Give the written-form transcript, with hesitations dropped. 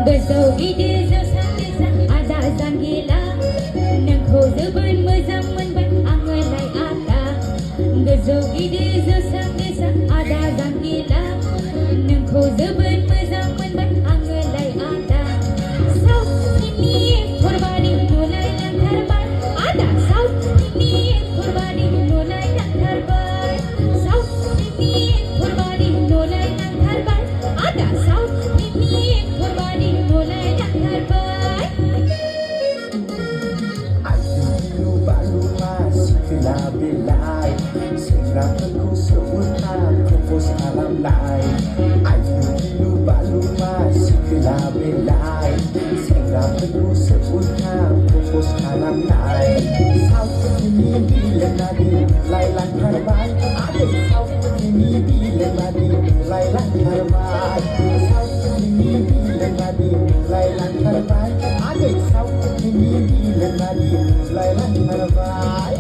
गोजौ गिदिर जौसा दैसा आदा जांगिला नोंखौ जोबोद मोजां मोनबाय आङोलाय आदा गोजौ गिदिर जौसा दैसा आदा जांगिला नोंखौ जोबोद मोजां मोनबाय आङोलाय आदा साउथनि एक्टरबादि नुलायलांथारबाय आदा साउथनि एक्टरबादि नुलायलांथारबाय साउथनि एक्टरबादि नुलायलांथारबाय आदा साउथनि एक्टरबादि नुलायलांथारबाय आयु बालुमा सिखोला बेलाय सेंग्राफोरखौ सोंहरना प्रप'ज खालामलाय आयु बालुमा सिखोला बेलाय सेंग्राफोरखौ सोंहरना प्रप'ज खालामलाय साउथनि बिलोमारि लायलांथारबाय आदै साउथनि बिलोमारि लायलांथारबाय साउथनि बिलोमारि लायलांथारबाय आदै साउथनि बिलोमारि लायलांथारबाय